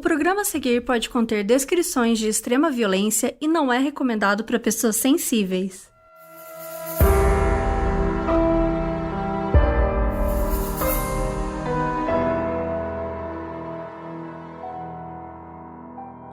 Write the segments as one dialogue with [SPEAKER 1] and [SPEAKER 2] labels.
[SPEAKER 1] programa a seguir pode conter descrições de extrema violência e não é recomendado para pessoas sensíveis.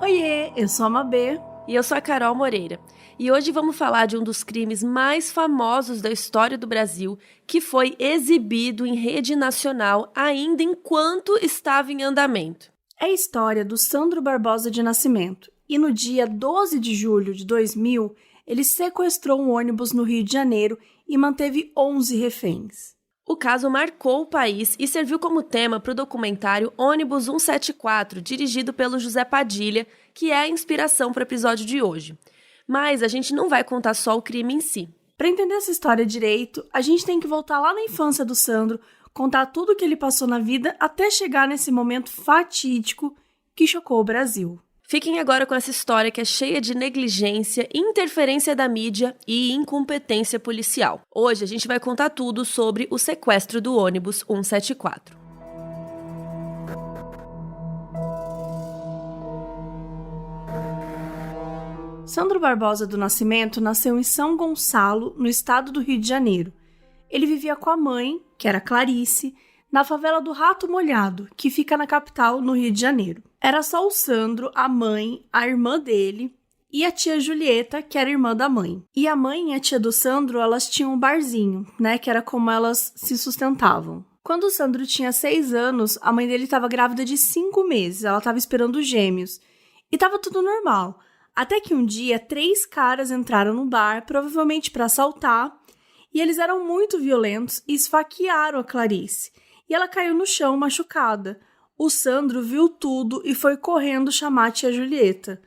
[SPEAKER 1] Oiê, eu sou a Mabê.
[SPEAKER 2] E eu sou a Carol Moreira. E hoje vamos falar de um dos crimes mais famosos da história do Brasil, que foi exibido em rede nacional ainda enquanto estava em andamento.
[SPEAKER 1] É a história do Sandro Barbosa de Nascimento. E no dia 12 de julho de 2000, ele sequestrou um ônibus no Rio de Janeiro e manteve 11 reféns.
[SPEAKER 2] O caso marcou o país e serviu como tema para o documentário Ônibus 174, dirigido pelo José Padilha, que é a inspiração para o episódio de hoje. Mas a gente não vai contar só o crime em si.
[SPEAKER 1] Para entender essa história direito, a gente tem que voltar lá na infância do Sandro, contar tudo o que ele passou na vida até chegar nesse momento fatídico que chocou o Brasil.
[SPEAKER 2] Fiquem agora com essa história que é cheia de negligência, interferência da mídia e incompetência policial. Hoje a gente vai contar tudo sobre o sequestro do ônibus 174.
[SPEAKER 1] Sandro Barbosa do Nascimento nasceu em São Gonçalo, no estado do Rio de Janeiro. Ele vivia com a mãe, que era Clarice, na favela do Rato Molhado, que fica na capital, no Rio de Janeiro. Era só o Sandro, a mãe, a irmã dele e a tia Julieta, que era irmã da mãe. E a mãe e a tia do Sandro, elas tinham um barzinho, né, que era como elas se sustentavam. Quando o Sandro tinha 6 anos, a mãe dele estava grávida de 5 meses, ela estava esperando gêmeos. E estava tudo normal. Até que um dia, 3 caras entraram no bar, provavelmente para assaltar, e eles eram muito violentos e esfaquearam a Clarice. E ela caiu no chão machucada. O Sandro viu tudo e foi correndo chamar a tia Julieta.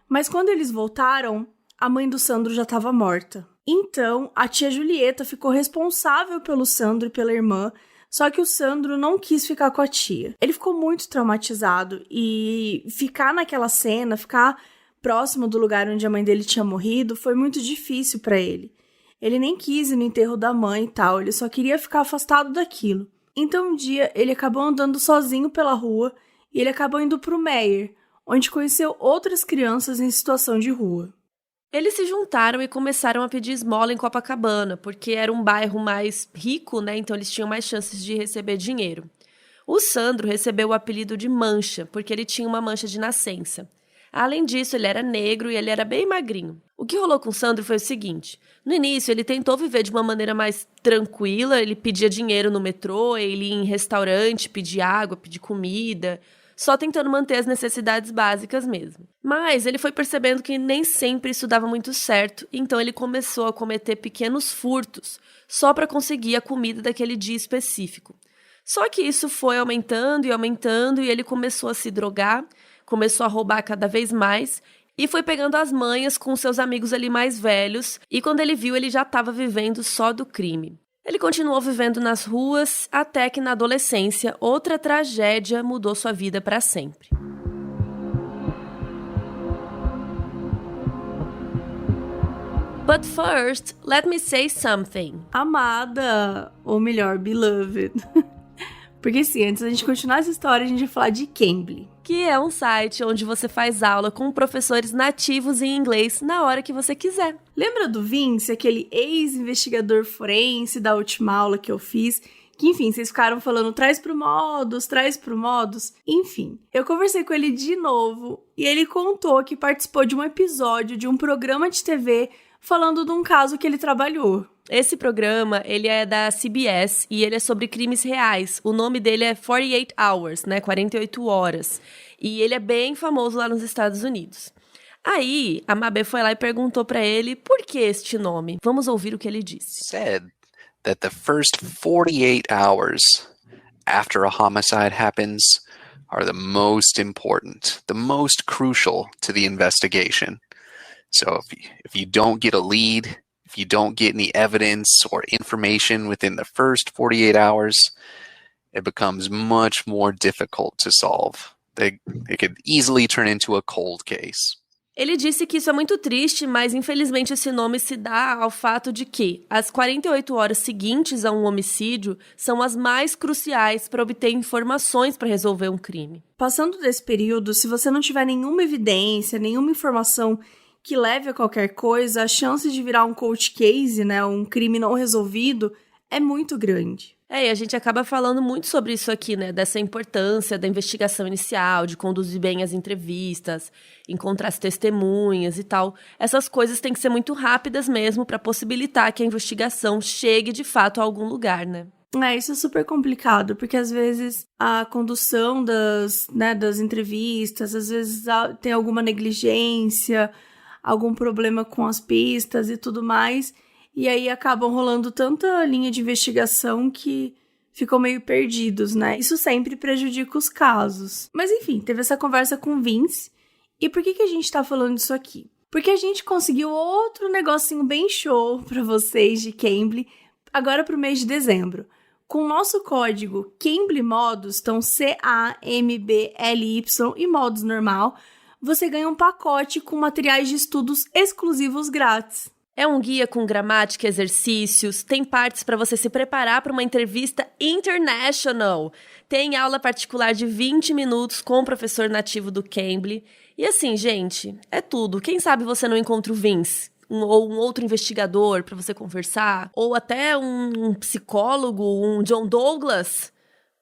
[SPEAKER 1] Mas quando eles voltaram, a mãe do Sandro já estava morta. Então, a tia Julieta ficou responsável pelo Sandro e pela irmã, só que o Sandro não quis ficar com a tia. Ele ficou muito traumatizado e ficar naquela cena, ficar próximo do lugar onde a mãe dele tinha morrido, foi muito difícil para ele. Ele nem quis ir no enterro da mãe e tal, ele só queria ficar afastado daquilo. Então um dia ele acabou andando sozinho pela rua e ele acabou indo pro Meier, onde conheceu outras crianças em situação de rua.
[SPEAKER 2] Eles se juntaram e começaram a pedir esmola em Copacabana, porque era um bairro mais rico, né? Então eles tinham mais chances de receber dinheiro. O Sandro recebeu o apelido de Mancha, porque ele tinha uma mancha de nascença. Além disso, ele era negro e ele era bem magrinho. O que rolou com o Sandro foi o seguinte: no início, ele tentou viver de uma maneira mais tranquila, ele pedia dinheiro no metrô, ele ia em restaurante, pedia água, pedia comida, só tentando manter as necessidades básicas mesmo. Mas ele foi percebendo que nem sempre isso dava muito certo, então ele começou a cometer pequenos furtos, só para conseguir a comida daquele dia específico. Só que isso foi aumentando e ele começou a se drogar, começou a roubar cada vez mais e foi pegando as manhas com seus amigos ali mais velhos, e quando ele viu, ele já estava vivendo só do crime. Ele continuou vivendo nas ruas até que na adolescência outra tragédia mudou sua vida para sempre. But first, let me say something.
[SPEAKER 1] Amada, ou melhor, beloved. Porque sim, antes da gente continuar essa história, a gente vai falar de Cambly,
[SPEAKER 2] que é um site onde você faz aula com professores nativos em inglês na hora que você quiser.
[SPEAKER 1] Lembra do Vince, aquele ex-investigador forense da última aula que eu fiz? Que, enfim, vocês ficaram falando, traz pro Modus. Enfim, eu conversei com ele de novo e ele contou que participou de um episódio de um programa de TV falando de um caso que ele trabalhou.
[SPEAKER 2] Esse programa, ele é da CBS e ele é sobre crimes reais. O nome dele é 48 Hours, né? 48 horas. E ele é bem famoso lá nos Estados Unidos. Aí, a Mabê foi lá e perguntou pra ele por que este nome. Vamos ouvir o que ele disse.
[SPEAKER 3] Said that the first 48 hours after a homicide happens are the most important, the most crucial to the investigation. So if you don't get a lead, if you don't get any evidence or information within the first 48 hours, it becomes much more difficult to solve. It could easily turn into a cold case.
[SPEAKER 2] Ele disse que isso é muito triste, mas infelizmente esse nome se dá ao fato de que as 48 horas seguintes a um homicídio são as mais cruciais para obter informações para resolver um crime.
[SPEAKER 1] Passando desse período, se você não tiver nenhuma evidência, nenhuma informação que leve a qualquer coisa, a chance de virar um cold case, né, um crime não resolvido, é muito grande.
[SPEAKER 2] E a gente acaba falando muito sobre isso aqui, né? Dessa importância da investigação inicial, de conduzir bem as entrevistas, encontrar as testemunhas e tal. Essas coisas têm que ser muito rápidas mesmo para possibilitar que a investigação chegue de fato a algum lugar, né?
[SPEAKER 1] Isso é super complicado, porque às vezes a condução das entrevistas, às vezes tem alguma negligência, algum problema com as pistas e tudo mais. E aí acabam rolando tanta linha de investigação que ficam meio perdidos, né? Isso sempre prejudica os casos. Mas enfim, teve essa conversa com o Vince. E por que a gente tá falando disso aqui? Porque a gente conseguiu outro negocinho bem show pra vocês de Cambly, agora pro mês de dezembro. Com o nosso código Cambly Modos, então CAMBLY e Modos normal, você ganha um pacote com materiais de estudos exclusivos grátis.
[SPEAKER 2] É um guia com gramática e exercícios, tem partes para você se preparar para uma entrevista international, tem aula particular de 20 minutos com o professor nativo do Cambly. E assim, gente, é tudo. Quem sabe você não encontra o Vince, ou um outro investigador para você conversar, ou até um psicólogo, um John Douglas,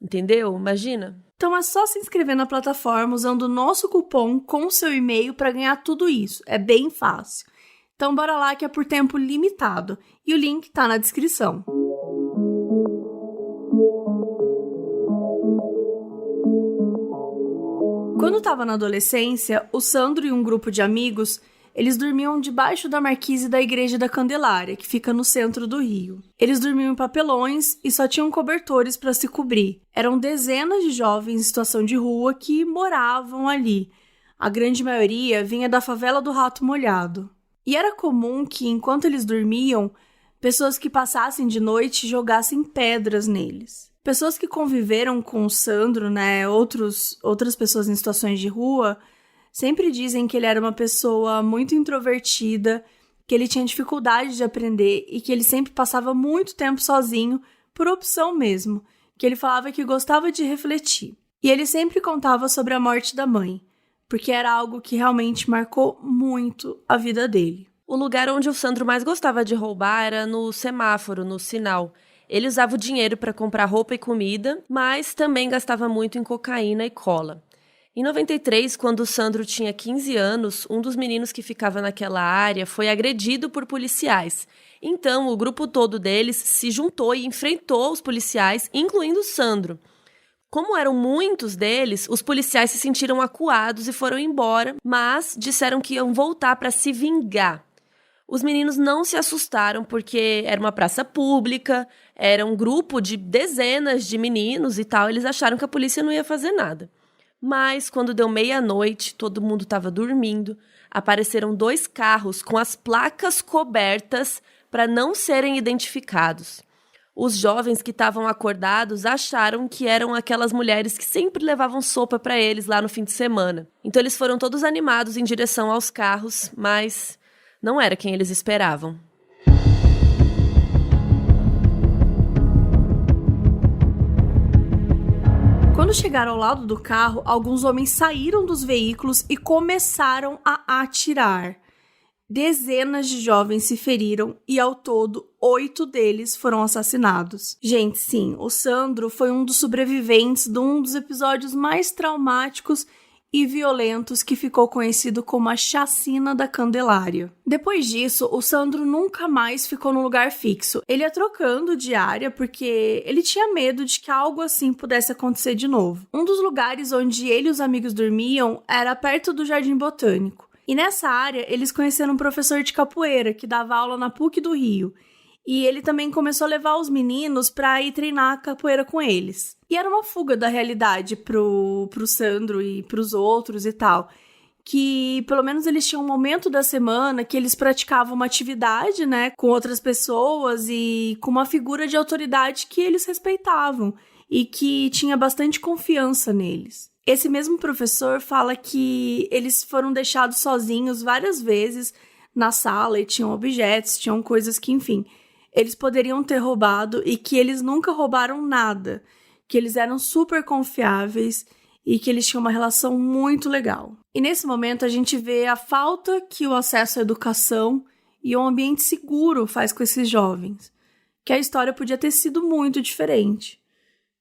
[SPEAKER 2] entendeu? Imagina.
[SPEAKER 1] Então é só se inscrever na plataforma usando o nosso cupom com o seu e-mail para ganhar tudo isso. É bem fácil. Então bora lá que é por tempo limitado. E o link tá na descrição. Quando tava na adolescência, o Sandro e um grupo de amigos, eles dormiam debaixo da marquise da Igreja da Candelária, que fica no centro do Rio. Eles dormiam em papelões e só tinham cobertores para se cobrir. Eram dezenas de jovens em situação de rua que moravam ali. A grande maioria vinha da favela do Rato Molhado. E era comum que, enquanto eles dormiam, pessoas que passassem de noite jogassem pedras neles. Pessoas que conviveram com o Sandro, né, outras pessoas em situações de rua, sempre dizem que ele era uma pessoa muito introvertida, que ele tinha dificuldade de aprender e que ele sempre passava muito tempo sozinho, por opção mesmo, que ele falava que gostava de refletir. E ele sempre contava sobre a morte da mãe, porque era algo que realmente marcou muito a vida dele.
[SPEAKER 2] O lugar onde o Sandro mais gostava de roubar era no semáforo, no sinal. Ele usava o dinheiro para comprar roupa e comida, mas também gastava muito em cocaína e cola. Em 93, quando o Sandro tinha 15 anos, um dos meninos que ficava naquela área foi agredido por policiais. Então, o grupo todo deles se juntou e enfrentou os policiais, incluindo o Sandro. Como eram muitos deles, os policiais se sentiram acuados e foram embora, mas disseram que iam voltar para se vingar. Os meninos não se assustaram porque era uma praça pública, era um grupo de dezenas de meninos e tal, eles acharam que a polícia não ia fazer nada. Mas quando deu meia-noite, todo mundo estava dormindo, apareceram 2 carros com as placas cobertas para não serem identificados. Os jovens que estavam acordados acharam que eram aquelas mulheres que sempre levavam sopa para eles lá no fim de semana. Então eles foram todos animados em direção aos carros, mas não era quem eles esperavam.
[SPEAKER 1] Quando chegaram ao lado do carro, alguns homens saíram dos veículos e começaram a atirar. Dezenas de jovens se feriram e, ao todo, 8 deles foram assassinados. Gente, sim, o Sandro foi um dos sobreviventes de um dos episódios mais traumáticos e violentos que ficou conhecido como a Chacina da Candelária. Depois disso, o Sandro nunca mais ficou num lugar fixo. Ele ia trocando de área porque ele tinha medo de que algo assim pudesse acontecer de novo. Um dos lugares onde ele e os amigos dormiam era perto do Jardim Botânico. E nessa área, eles conheceram um professor de capoeira que dava aula na PUC do Rio. E ele também começou a levar os meninos para ir treinar capoeira com eles. E era uma fuga da realidade pro Sandro e pros outros e tal. Que pelo menos eles tinham um momento da semana que eles praticavam uma atividade, né, com outras pessoas e com uma figura de autoridade que eles respeitavam e que tinha bastante confiança neles. Esse mesmo professor fala que eles foram deixados sozinhos várias vezes na sala e tinham objetos, tinham coisas que, enfim, eles poderiam ter roubado e que eles nunca roubaram nada, que eles eram super confiáveis e que eles tinham uma relação muito legal. E nesse momento a gente vê a falta que o acesso à educação e um ambiente seguro faz com esses jovens, que a história podia ter sido muito diferente.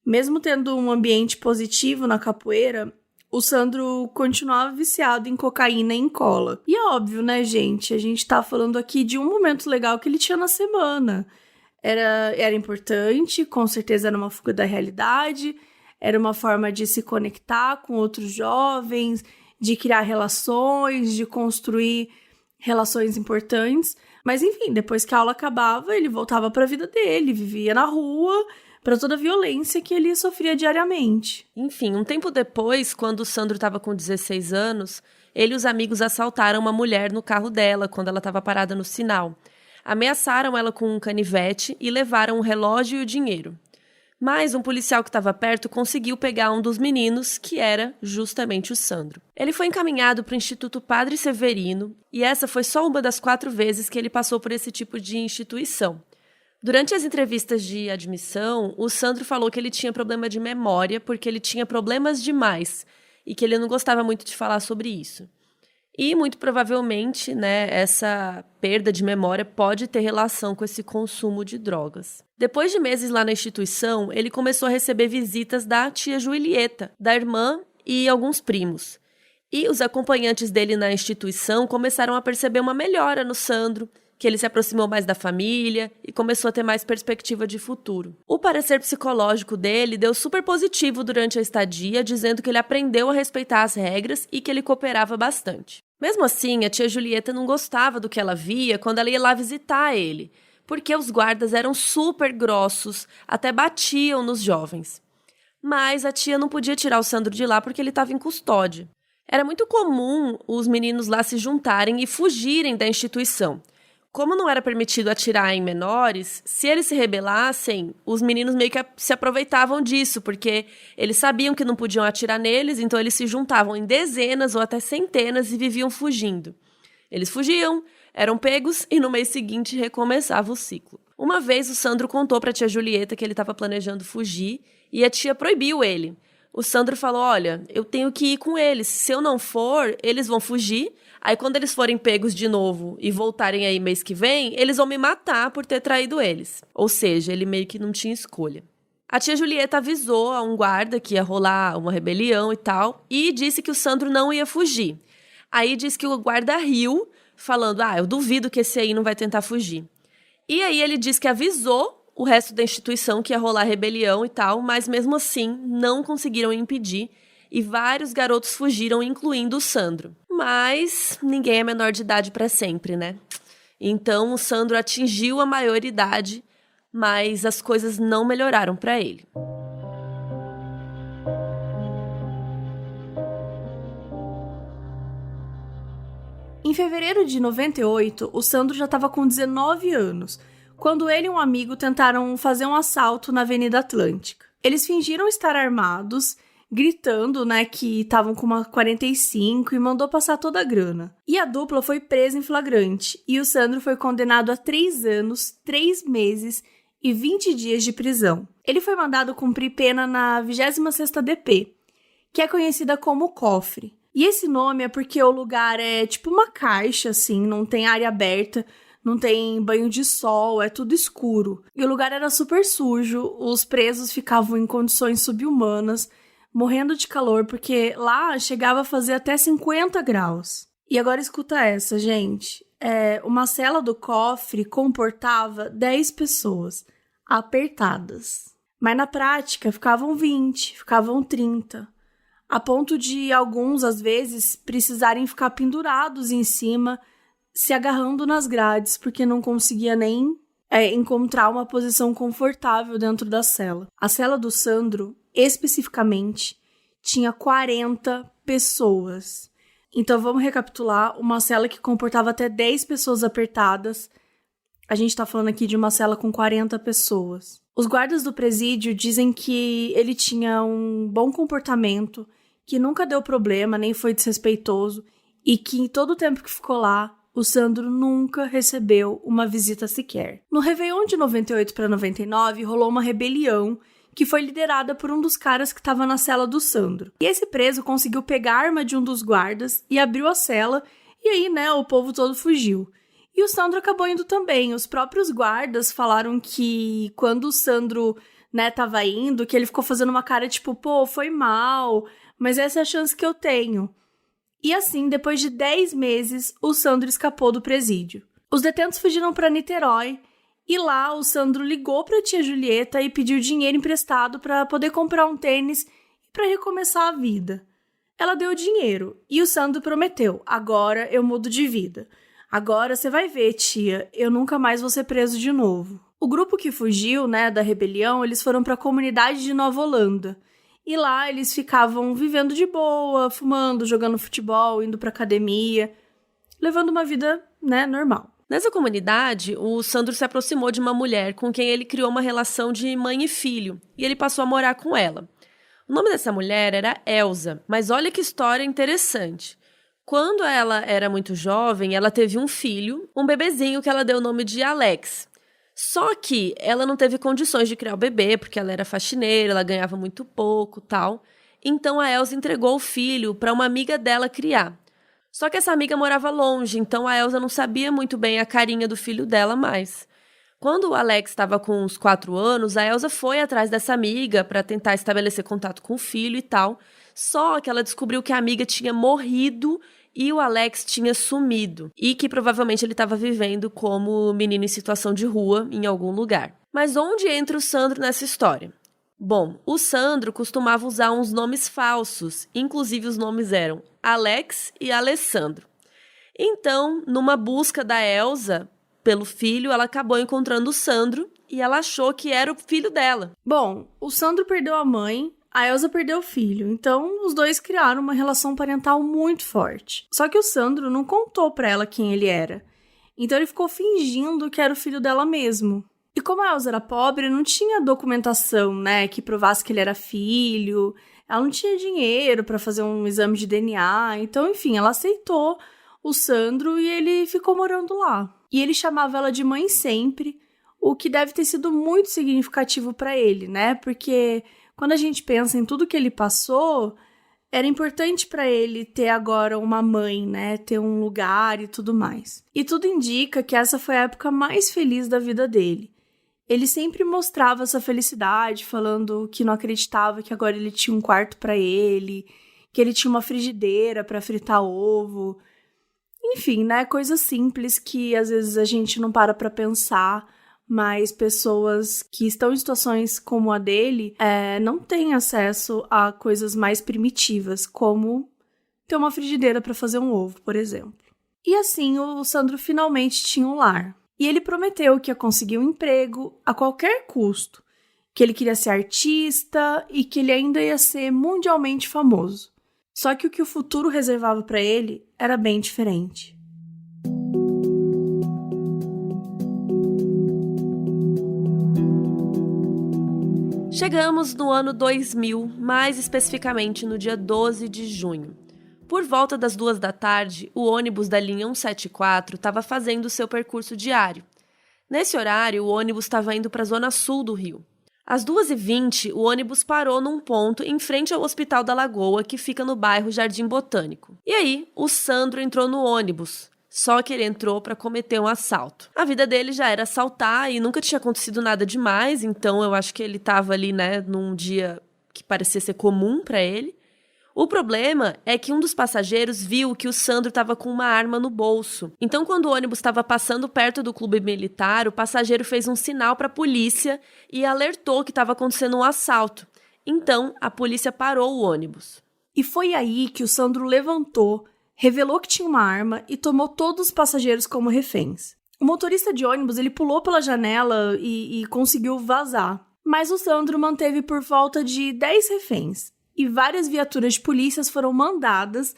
[SPEAKER 1] Mesmo tendo um ambiente positivo na capoeira, o Sandro continuava viciado em cocaína e em cola. E é óbvio, né, gente? A gente tá falando aqui de um momento legal que ele tinha na semana. Era importante, com certeza era uma fuga da realidade, era uma forma de se conectar com outros jovens, de criar relações, de construir relações importantes. Mas, enfim, depois que a aula acabava, ele voltava para a vida dele, vivia na rua, para toda a violência que ele sofria diariamente.
[SPEAKER 2] Enfim, um tempo depois, quando o Sandro estava com 16 anos, ele e os amigos assaltaram uma mulher no carro dela, quando ela estava parada no sinal. Ameaçaram ela com um canivete e levaram o relógio e o dinheiro. Mas um policial que estava perto conseguiu pegar um dos meninos, que era justamente o Sandro. Ele foi encaminhado para o Instituto Padre Severino, e essa foi só uma das 4 vezes que ele passou por esse tipo de instituição. Durante as entrevistas de admissão, o Sandro falou que ele tinha problema de memória porque ele tinha problemas demais e que ele não gostava muito de falar sobre isso. E, muito provavelmente, né, essa perda de memória pode ter relação com esse consumo de drogas. Depois de meses lá na instituição, ele começou a receber visitas da tia Julieta, da irmã e alguns primos. E os acompanhantes dele na instituição começaram a perceber uma melhora no Sandro, que ele se aproximou mais da família e começou a ter mais perspectiva de futuro. O parecer psicológico dele deu super positivo durante a estadia, dizendo que ele aprendeu a respeitar as regras e que ele cooperava bastante. Mesmo assim, a tia Julieta não gostava do que ela via quando ela ia lá visitar ele, porque os guardas eram super grossos, até batiam nos jovens. Mas a tia não podia tirar o Sandro de lá porque ele estava em custódia. Era muito comum os meninos lá se juntarem e fugirem da instituição. Como não era permitido atirar em menores, se eles se rebelassem, os meninos meio que se aproveitavam disso, porque eles sabiam que não podiam atirar neles, então eles se juntavam em dezenas ou até centenas e viviam fugindo. Eles fugiam, eram pegos e no mês seguinte recomeçava o ciclo. Uma vez o Sandro contou para a tia Julieta que ele estava planejando fugir e a tia proibiu ele. O Sandro falou, olha, eu tenho que ir com eles, se eu não for, eles vão fugir. Aí quando eles forem pegos de novo e voltarem aí mês que vem, eles vão me matar por ter traído eles. Ou seja, ele meio que não tinha escolha. A tia Julieta avisou a um guarda que ia rolar uma rebelião e tal, e disse que o Sandro não ia fugir. Aí disse que o guarda riu, falando, eu duvido que esse aí não vai tentar fugir. E aí ele disse que avisou o resto da instituição que ia rolar rebelião e tal, mas mesmo assim não conseguiram impedir, e vários garotos fugiram, incluindo o Sandro. Mas ninguém é menor de idade para sempre, né? Então o Sandro atingiu a maioridade, mas as coisas não melhoraram para ele.
[SPEAKER 1] Em fevereiro de 98, o Sandro já estava com 19 anos, quando ele e um amigo tentaram fazer um assalto na Avenida Atlântica. Eles fingiram estar armados, gritando, né, que estavam com uma 45 e mandou passar toda a grana. E a dupla foi presa em flagrante, e o Sandro foi condenado a 3 anos, 3 meses e 20 dias de prisão. Ele foi mandado cumprir pena na 26ª DP, que é conhecida como Cofre. E esse nome é porque o lugar é tipo uma caixa, assim, não tem área aberta, não tem banho de sol, é tudo escuro. E o lugar era super sujo, os presos ficavam em condições subhumanas, morrendo de calor, porque lá chegava a fazer até 50 graus. E agora escuta essa, gente. Uma cela do Cofre comportava 10 pessoas, apertadas. Mas na prática ficavam 20, ficavam 30. A ponto de alguns, às vezes, precisarem ficar pendurados em cima, se agarrando nas grades, porque não conseguia nem encontrar uma posição confortável dentro da cela. A cela do Sandro, especificamente, tinha 40 pessoas. Então vamos recapitular, uma cela que comportava até 10 pessoas apertadas. A gente tá falando aqui de uma cela com 40 pessoas. Os guardas do presídio dizem que ele tinha um bom comportamento, que nunca deu problema, nem foi desrespeitoso, e que em todo o tempo que ficou lá, o Sandro nunca recebeu uma visita sequer. No Réveillon de 98 para 99, rolou uma rebelião que foi liderada por um dos caras que estava na cela do Sandro. E esse preso conseguiu pegar a arma de um dos guardas e abriu a cela, e aí, o povo todo fugiu. E o Sandro acabou indo também. Os próprios guardas falaram que quando o Sandro, tava indo, que ele ficou fazendo uma cara tipo, pô, foi mal, mas essa é a chance que eu tenho. E assim, depois de 10 meses, o Sandro escapou do presídio. Os detentos fugiram para Niterói e lá o Sandro ligou para a tia Julieta e pediu dinheiro emprestado para poder comprar um tênis e para recomeçar a vida. Ela deu o dinheiro e o Sandro prometeu, agora eu mudo de vida. Agora você vai ver, tia, eu nunca mais vou ser preso de novo. O grupo que fugiu, da rebelião, eles foram para a comunidade de Nova Holanda. E lá eles ficavam vivendo de boa, fumando, jogando futebol, indo pra academia, levando uma vida, normal.
[SPEAKER 2] Nessa comunidade, o Sandro se aproximou de uma mulher com quem ele criou uma relação de mãe e filho, e ele passou a morar com ela. O nome dessa mulher era Elza, mas olha que história interessante. Quando ela era muito jovem, ela teve um filho, um bebezinho que ela deu o nome de Alex. Só que ela não teve condições de criar o bebê, porque ela era faxineira, ela ganhava muito pouco, tal. Então a Elza entregou o filho para uma amiga dela criar. Só que essa amiga morava longe, então a Elza não sabia muito bem a carinha do filho dela mais. Quando o Alex estava com uns 4 anos, a Elza foi atrás dessa amiga para tentar estabelecer contato com o filho e tal. Só que ela descobriu que a amiga tinha morrido e o Alex tinha sumido, e que provavelmente ele estava vivendo como menino em situação de rua em algum lugar. Mas onde entra o Sandro nessa história? Bom, o Sandro costumava usar uns nomes falsos, inclusive os nomes eram Alex e Alessandro. Então, numa busca da Elza pelo filho, ela acabou encontrando o Sandro e ela achou que era o filho dela.
[SPEAKER 1] Bom, o Sandro perdeu a mãe, a Elza perdeu o filho, então os dois criaram uma relação parental muito forte. Só que o Sandro não contou pra ela quem ele era, então ele ficou fingindo que era o filho dela mesmo. E como a Elza era pobre, não tinha documentação, que provasse que ele era filho, ela não tinha dinheiro pra fazer um exame de DNA, então, enfim, ela aceitou o Sandro e ele ficou morando lá. E ele chamava ela de mãe sempre, o que deve ter sido muito significativo pra ele, porque quando a gente pensa em tudo que ele passou, era importante para ele ter agora uma mãe, ter um lugar e tudo mais. E tudo indica que essa foi a época mais feliz da vida dele. Ele sempre mostrava essa felicidade, falando que não acreditava que agora ele tinha um quarto para ele, que ele tinha uma frigideira para fritar ovo. Enfim, coisas simples que às vezes a gente não para pensar, mas pessoas que estão em situações como a dele não têm acesso a coisas mais primitivas, como ter uma frigideira para fazer um ovo, por exemplo. E assim, o Sandro finalmente tinha um lar. E ele prometeu que ia conseguir um emprego a qualquer custo, que ele queria ser artista e que ele ainda ia ser mundialmente famoso. Só que o o futuro reservava para ele era bem diferente.
[SPEAKER 2] Chegamos no ano 2000, mais especificamente no dia 12 de junho. Por volta das 2 da tarde, o ônibus da linha 174 estava fazendo seu percurso diário. Nesse horário, o ônibus estava indo para a zona sul do Rio. Às 2h20, o ônibus parou num ponto em frente ao Hospital da Lagoa, que fica no bairro Jardim Botânico. E aí, o Sandro entrou no ônibus. Só que ele entrou para cometer um assalto. A vida dele já era assaltar e nunca tinha acontecido nada demais, então eu acho que ele estava ali, num dia que parecia ser comum para ele. O problema é que um dos passageiros viu que o Sandro estava com uma arma no bolso. Então, quando o ônibus estava passando perto do clube militar, o passageiro fez um sinal para a polícia e alertou que estava acontecendo um assalto. Então, a polícia parou o ônibus.
[SPEAKER 1] E foi aí que o Sandro levantou, revelou que tinha uma arma e tomou todos os passageiros como reféns. O motorista de ônibus ele pulou pela janela e conseguiu vazar. Mas o Sandro manteve por volta de 10 reféns. E várias viaturas de polícias foram mandadas.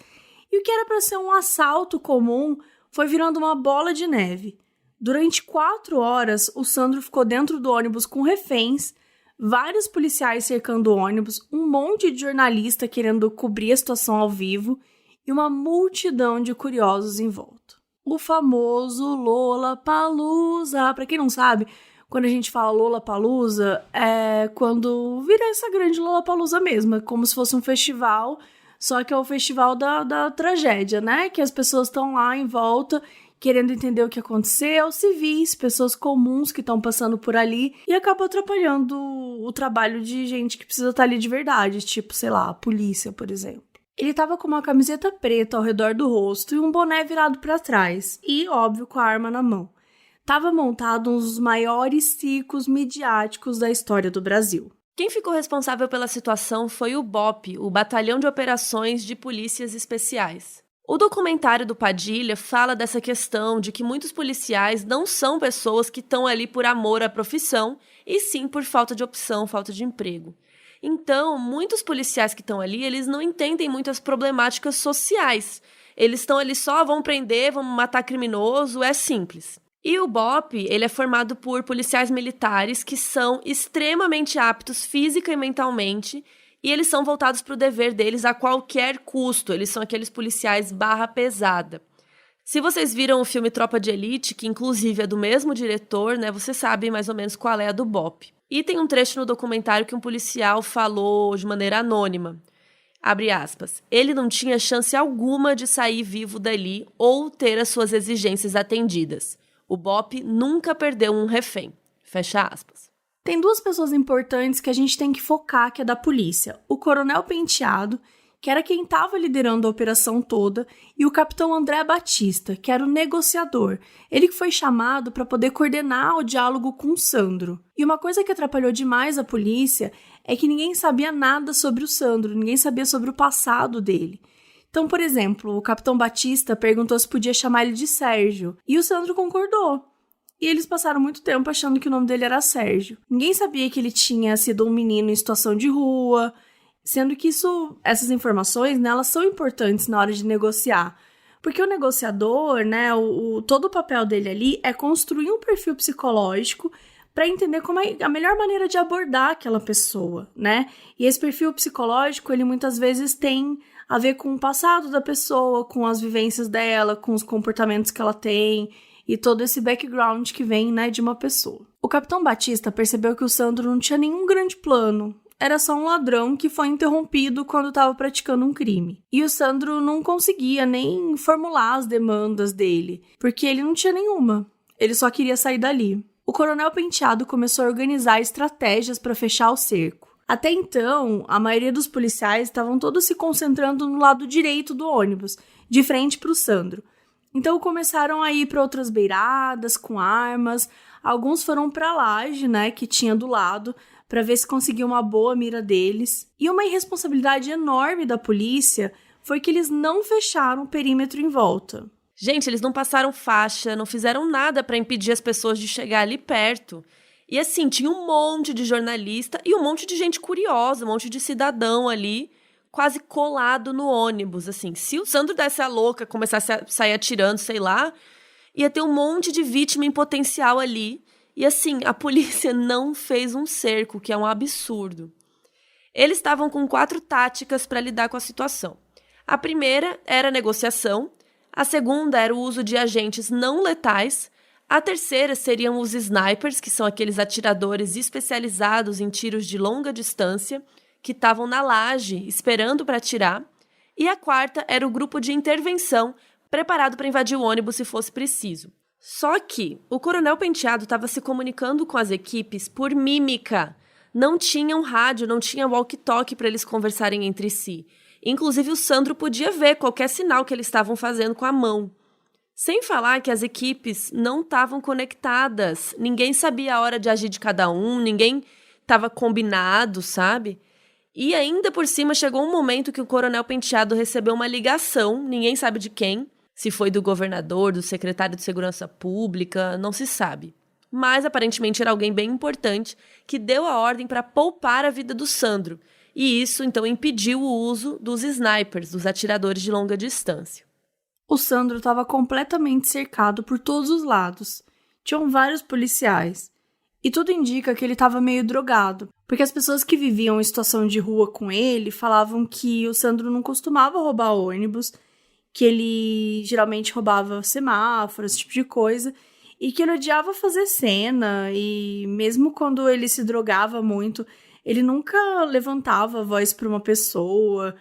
[SPEAKER 1] E o que era para ser um assalto comum foi virando uma bola de neve. Durante 4 horas, o Sandro ficou dentro do ônibus com reféns, vários policiais cercando o ônibus, um monte de jornalista querendo cobrir a situação ao vivo e uma multidão de curiosos em volta. O famoso Lollapalooza. Pra quem não sabe, quando a gente fala Lollapalooza, é quando vira essa grande Lollapalooza mesmo. É como se fosse um festival, só que é o festival da tragédia, né? Que as pessoas estão lá em volta querendo entender o que aconteceu, civis, pessoas comuns que estão passando por ali, e acaba atrapalhando o trabalho de gente que precisa estar ali de verdade, tipo, sei lá, a polícia, por exemplo. Ele tava com uma camiseta preta ao redor do rosto e um boné virado para trás, e, óbvio, com a arma na mão. Tava montado um dos maiores circos midiáticos da história do Brasil.
[SPEAKER 2] Quem ficou responsável pela situação foi o BOP, o Batalhão de Operações de Polícias Especiais. O documentário do Padilha fala dessa questão de que muitos policiais não são pessoas que estão ali por amor à profissão, e sim por falta de opção, falta de emprego. Então, muitos policiais que estão ali, eles não entendem muitas problemáticas sociais. Eles estão ali só, vão prender, vão matar criminoso, é simples. E o BOP, ele é formado por policiais militares que são extremamente aptos física e mentalmente, e eles são voltados para o dever deles a qualquer custo. Eles são aqueles policiais barra pesada. Se vocês viram o filme Tropa de Elite, que inclusive é do mesmo diretor, né, você sabe mais ou menos qual é a do BOP. E tem um trecho no documentário que um policial falou de maneira anônima. Abre aspas. Ele não tinha chance alguma de sair vivo dali ou ter as suas exigências atendidas. O BOP nunca perdeu um refém. Fecha aspas.
[SPEAKER 1] Tem duas pessoas importantes que a gente tem que focar, que é da polícia. O Coronel Penteado, que era quem estava liderando a operação toda, e o Capitão André Batista, que era o negociador. Ele que foi chamado para poder coordenar o diálogo com o Sandro. E uma coisa que atrapalhou demais a polícia é que ninguém sabia nada sobre o Sandro, ninguém sabia sobre o passado dele. Então, por exemplo, o Capitão Batista perguntou se podia chamar ele de Sérgio, e o Sandro concordou. E eles passaram muito tempo achando que o nome dele era Sérgio. Ninguém sabia que ele tinha sido um menino em situação de rua, sendo que essas informações, né, elas são importantes na hora de negociar. Porque o negociador, né, todo o papel dele ali é construir um perfil psicológico para entender como é a melhor maneira de abordar aquela pessoa, né? E esse perfil psicológico, ele muitas vezes tem a ver com o passado da pessoa, com as vivências dela, com os comportamentos que ela tem e todo esse background que vem, né, de uma pessoa. O Capitão Batista percebeu que o Sandro não tinha nenhum grande plano. Era só um ladrão que foi interrompido quando estava praticando um crime. E o Sandro não conseguia nem formular as demandas dele, porque ele não tinha nenhuma. Ele só queria sair dali. O Coronel Penteado começou a organizar estratégias para fechar o cerco. Até então, a maioria dos policiais estavam todos se concentrando no lado direito do ônibus, de frente para o Sandro. Então começaram a ir para outras beiradas, com armas. Alguns foram para a laje, né, que tinha do lado, para ver se conseguia uma boa mira deles. E uma irresponsabilidade enorme da polícia foi que eles não fecharam o perímetro em volta.
[SPEAKER 2] Gente, eles não passaram faixa, não fizeram nada para impedir as pessoas de chegar ali perto. E assim, tinha um monte de jornalista e um monte de gente curiosa, um monte de cidadão ali, quase colado no ônibus, assim. Se o Sandro desse a louca, começasse a sair atirando, sei lá, ia ter um monte de vítima em potencial ali. E assim, a polícia não fez um cerco, que é um absurdo. Eles estavam com 4 táticas para lidar com a situação. A primeira era a negociação, a segunda era o uso de agentes não letais, a terceira seriam os snipers, que são aqueles atiradores especializados em tiros de longa distância, que estavam na laje esperando para atirar, e a quarta era o grupo de intervenção, preparado para invadir o ônibus se fosse preciso. Só que o Coronel Penteado estava se comunicando com as equipes por mímica. Não tinha um rádio, não tinha walkie-talkie para eles conversarem entre si. Inclusive o Sandro podia ver qualquer sinal que eles estavam fazendo com a mão. Sem falar que as equipes não estavam conectadas. Ninguém sabia a hora de agir de cada um, ninguém estava combinado, sabe? E ainda por cima chegou um momento que o Coronel Penteado recebeu uma ligação, ninguém sabe de quem, se foi do governador, do secretário de Segurança Pública, não se sabe. Mas aparentemente era alguém bem importante que deu a ordem para poupar a vida do Sandro. E isso então impediu o uso dos snipers, dos atiradores de longa distância.
[SPEAKER 1] O Sandro estava completamente cercado por todos os lados. Tinham vários policiais. E tudo indica que ele estava meio drogado, porque as pessoas que viviam em situação de rua com ele falavam que o Sandro não costumava roubar ônibus, que ele geralmente roubava semáforos, esse tipo de coisa, e que ele odiava fazer cena, e mesmo quando ele se drogava muito, ele nunca levantava a voz para uma pessoa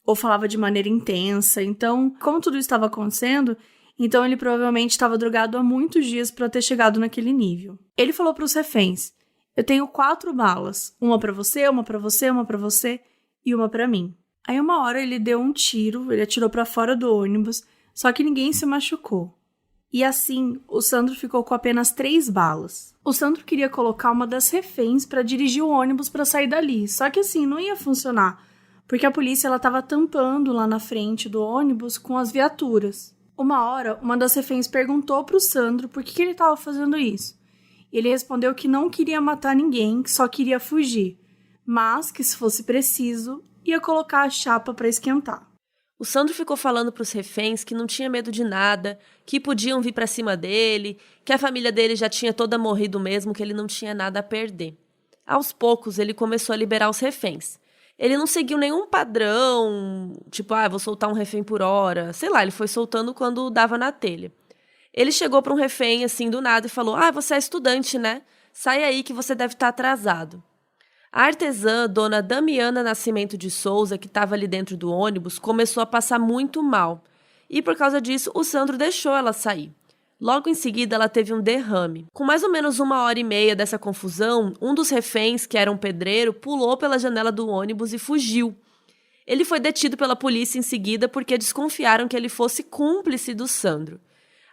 [SPEAKER 1] ou falava de maneira intensa. Então, como tudo isso estava acontecendo, então ele provavelmente estava drogado há muitos dias para ter chegado naquele nível. Ele falou para os reféns: eu tenho 4 balas, uma para você, uma para você, uma para você e uma para mim. Aí uma hora ele deu um tiro, ele atirou para fora do ônibus, só que ninguém se machucou. E assim, o Sandro ficou com apenas 3 balas. O Sandro queria colocar uma das reféns para dirigir o ônibus para sair dali, só que assim, não ia funcionar, porque a polícia estava tampando lá na frente do ônibus com as viaturas. Uma hora, uma das reféns perguntou para o Sandro por que ele estava fazendo isso. Ele respondeu que não queria matar ninguém, que só queria fugir, mas que se fosse preciso, ia colocar a chapa para esquentar.
[SPEAKER 2] O Sandro ficou falando para os reféns que não tinha medo de nada, que podiam vir para cima dele, que a família dele já tinha toda morrido mesmo, que ele não tinha nada a perder. Aos poucos, ele começou a liberar os reféns. Ele não seguiu nenhum padrão, tipo, vou soltar um refém por hora. Sei lá, ele foi soltando quando dava na telha. Ele chegou para um refém, assim, do nada e falou: você é estudante, né? Sai aí que você deve estar atrasado. A artesã, dona Damiana Nascimento de Souza, que estava ali dentro do ônibus, começou a passar muito mal. E por causa disso, o Sandro deixou ela sair. Logo em seguida, ela teve um derrame. Com mais ou menos 1h30 dessa confusão, um dos reféns, que era um pedreiro, pulou pela janela do ônibus e fugiu. Ele foi detido pela polícia em seguida porque desconfiaram que ele fosse cúmplice do Sandro.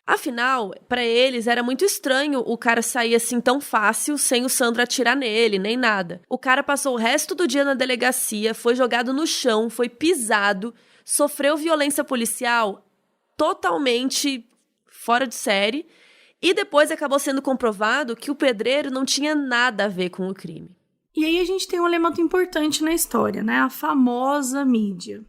[SPEAKER 2] Afinal, para eles era muito estranho o cara sair assim tão fácil sem o Sandro atirar nele, nem nada. O cara passou o resto do dia na delegacia, foi jogado no chão, foi pisado, sofreu violência policial totalmente fora de série, e depois acabou sendo comprovado que o pedreiro não tinha nada a ver com o crime.
[SPEAKER 1] E aí a gente tem um elemento importante na história, né? A famosa mídia.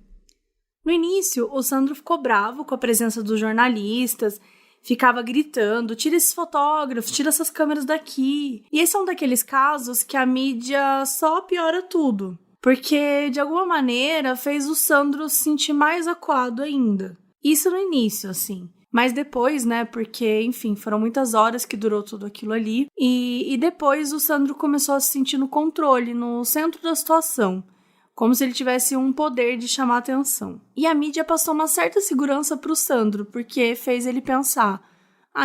[SPEAKER 1] No início, o Sandro ficou bravo com a presença dos jornalistas, ficava gritando: tira esses fotógrafos, tira essas câmeras daqui. E esse é um daqueles casos que a mídia só piora tudo, porque de alguma maneira fez o Sandro se sentir mais acuado ainda. Isso no início, assim. Mas depois, né, porque, enfim, foram muitas horas que durou tudo aquilo ali. E depois o Sandro começou a se sentir no controle, no centro da situação, como se ele tivesse um poder de chamar atenção. E a mídia passou uma certa segurança pro Sandro, porque fez ele pensar: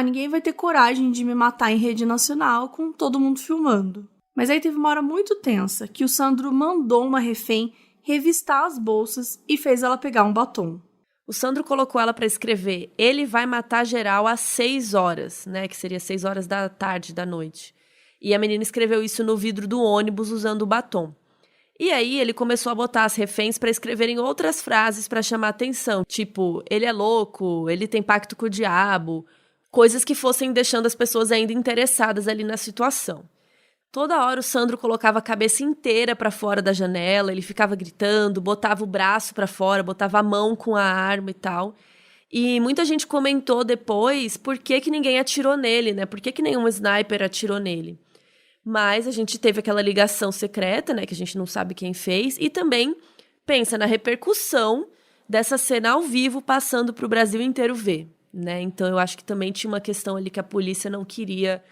[SPEAKER 1] ninguém vai ter coragem de me matar em rede nacional com todo mundo filmando. Mas aí teve uma hora muito tensa, que o Sandro mandou uma refém revistar as bolsas e fez ela pegar um batom.
[SPEAKER 2] O Sandro colocou ela para escrever: ele vai matar geral às 6 horas, né, que seria 6 horas da tarde, da noite. E a menina escreveu isso no vidro do ônibus usando o batom. E aí ele começou a botar as reféns para escreverem outras frases para chamar atenção, tipo: ele é louco, ele tem pacto com o diabo, coisas que fossem deixando as pessoas ainda interessadas ali na situação. Toda hora o Sandro colocava a cabeça inteira para fora da janela, ele ficava gritando, botava o braço para fora, botava a mão com a arma e tal. E muita gente comentou depois por que ninguém atirou nele, né? Por que nenhum sniper atirou nele? Mas a gente teve aquela ligação secreta, né, que a gente não sabe quem fez, e também pensa na repercussão dessa cena ao vivo passando para o Brasil inteiro ver, né? Então eu acho que também tinha uma questão ali que a polícia não queria